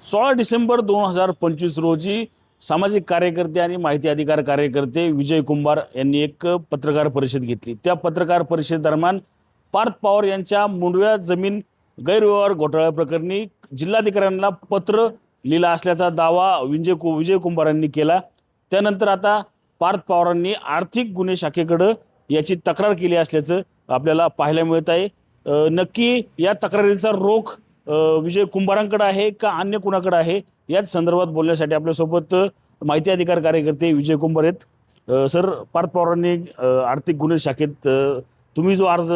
16 डिसेंबर 2025 रोजी सामाजिक कार्यकर्ते आणि माहिती अधिकार कार्यकर्ते विजय कुंभार यांनी एक पत्रकार परिषद घेतली। त्या पत्रकार परिषदेदरम्यान पार्थ पवार यांच्या मुंडव्या जमीन गैरव्यवहार घोटाळा प्रकरणी जिल्हाधिकाऱ्यांना पत्र लिहिलं असल्याचा दावा विजय कुंभार यांनी केला। त्यानंतर आता पार्थ पवारांनी आर्थिक गुन्हे शाखेकडे याची तक्रार केली असल्याचं आपल्याला पाहायला मिळत आहे। नक्की या तक्रारीचा रोख विजय कुंभारांकडे आहे का अन्य कुणाकडे आहे याच संदर्भात बोलण्यासाठी आपल्यासोबत माहिती अधिकार कार्यकर्ते विजय कुंभार आहेत। सर, पार्थ पवारांनी आर्थिक गुन्हे शाखेत तुम्ही जो अर्ज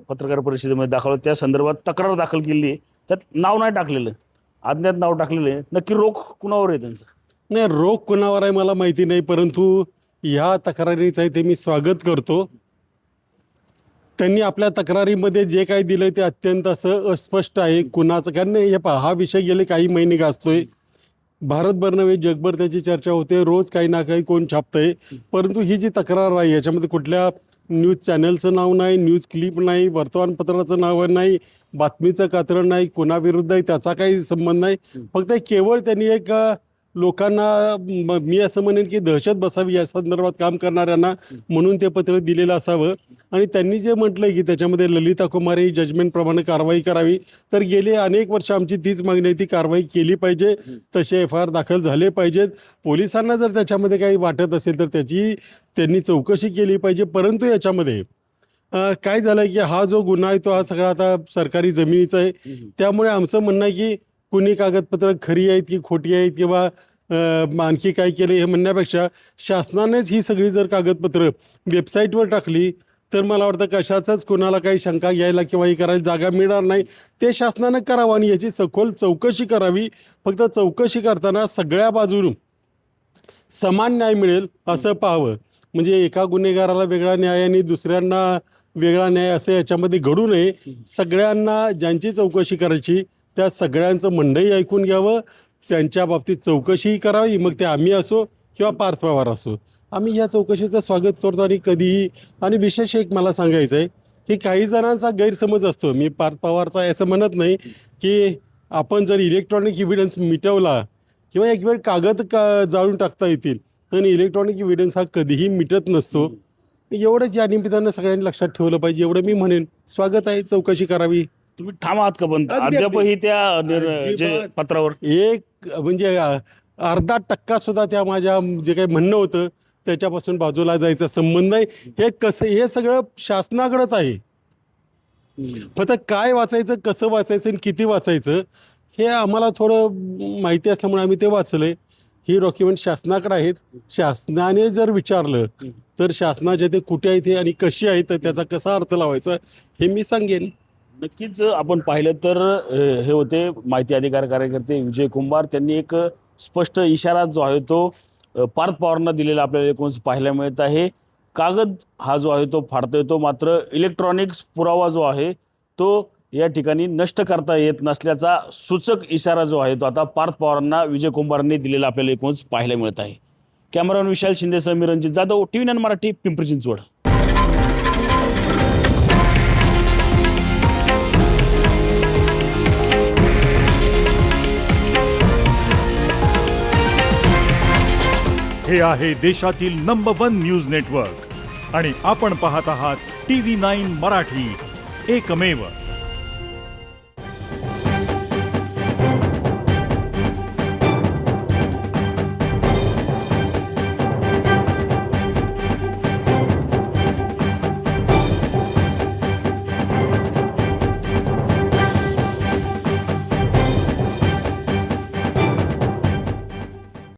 पत्रकार परिषदेमध्ये दाखवला त्या संदर्भात तक्रार दाखल केली आहे, त्यात नाव नाही टाकलेलं, अज्ञात नाव टाकलेलं आहे। नक्की रोख कुणावर आहे त्यांचं? नाही, रोख कुणावर आहे मला माहिती नाही, परंतु ह्या तक्रारीचं ते मी स्वागत करतो। त्यांनी आपल्या तक्रारीमध्ये जे काही दिलं ते अत्यंत असं अस्पष्ट आहे कुणाचं, कारण हे पहा, हा विषय गेले काही महिने गाजतोय, भारतभर नव्हे जगभर त्याची चर्चा होते, रोज काही ना काही कोण छापतंय। परंतु ही जी तक्रार आहे याच्यामध्ये कुठल्या न्यूज चॅनलचं नाव नाही, न्यूज क्लिप नाही, वर्तमानपत्राचं नाव नाही, बातमीचं कात्रण नाही, कोणाविरुद्ध आहे त्याचा काही संबंध नाही। फक्त केवळ त्यांनी एक लोकांना मी असं म्हणेन की दहशत बसावी या संदर्भात काम करणाऱ्यांना म्हणून ते पत्र दिलेलं असावं। आणि त्यांनी जे म्हटलं की त्याच्यामध्ये ललिता कुमारी जजमेंटप्रमाणे कारवाई करावी, तर गेले अनेक वर्ष आमची तीच मागणी आहे, ती कारवाई केली पाहिजे, तसे FIR दाखल झाले पाहिजेत। पोलिसांना जर त्याच्यामध्ये काही वाटत असेल तर त्याची त्यांनी चौकशी केली पाहिजे। परंतु याच्यामध्ये काय झालं आहे की हा जो गुन्हा आहे तो हा सगळा आता सरकारी जमिनीचा आहे, त्यामुळे आमचं म्हणणं आहे की कुणी कागदपत्र खरी आहेत की खोटी आहेत किंवा आणखी काय केलं हे म्हणण्यापेक्षा शासनानेच ही सगळी जर कागदपत्र वेबसाईटवर टाकली तर मला वाटतं कशाचाच कोणाला काही शंका घ्यायला किंवा हे करायला जागा मिळणार नाही। ते शासनानं करावं आणि याची सखोल चौकशी करावी। फक्त चौकशी करताना सगळ्या बाजून समान न्याय मिळेल असं पाहावं, म्हणजे एका गुन्हेगाराला वेगळा न्याय आणि दुसऱ्यांना वेगळा न्याय असं याच्यामध्ये घडू नये। सगळ्यांना ज्यांची चौकशी करायची त्या सगळ्यांचं म्हणणंही ऐकून घ्यावं, त्यांच्या बाबतीत चौकशीही करावी, मग ते आम्ही असो किंवा पार्थ पवार असो। आम्ही या चौकशीचं स्वागत करतो आणि कधीही। आणि विशेष एक मला सांगायचं आहे की काही जणांचा गैरसमज असतो, मी पार्थ पवारचा असं म्हणत नाही की आपण जर इलेक्ट्रॉनिक इव्हिडन्स मिटवला किंवा एक वेळ कागद जाळून टाकता येतील, पण इलेक्ट्रॉनिक इव्हिडन्स हा कधीही मिटत नसतो। एवढंच या निमित्तानं सगळ्यांनी लक्षात ठेवलं पाहिजे, एवढं मी म्हणेन। स्वागत आहे, चौकशी करावी। तुम्ही ठाम आहात का? पण अद्यापही त्या जे पत्रावर एक म्हणजे अर्धा टक्का सुद्धा त्या माझ्या जे काही म्हणणं होतं त्याच्यापासून बाजूला जायचा संबंध नाही। हे कसं, हे सगळं शासनाकडेच आहे, फक्त काय वाचायचं, कसं वाचायचं आणि किती वाचायचं हे आम्हाला थोडं माहिती असल्यामुळे आम्ही ते वाचलं आहे। ही डॉक्युमेंट शासनाकडे आहेत, शासनाने जर विचारलं तर शासनाचे ते कुठे आहेत हे आणि कशी आहेत तर त्याचा कसा अर्थ लावायचा हे मी सांगेन। नक्कीच आपण पाहिलं तर हे होते माहिती अधिकार कार्यकर्ते विजय कुंभार। त्यांनी एक स्पष्ट इशारा जो आहे तो पार्थ पवारांना दिलेला आपल्याला एकूण पाहायला मिळत आहे। कागद हा जो आहे तो फाडता येतो, मात्र इलेक्ट्रॉनिक्स पुरावा जो आहे तो या ठिकाणी नष्ट करता येत नसल्याचा सूचक इशारा जो आहे तो आता पार्थ पवारांना विजय कुंभारांनी दिलेला आपल्याला एकूण पाहायला मिळत आहे। कॅमेरामॅन विशाल शिंदेसह मी रणजित जाधव, TV9 मराठी, पिंपरी चिंचवड। हे आहे देशातील नंबर 1 न्यूज नेटवर्क आणि आपण पाहत आहात TV9 मराठी, एकमेव।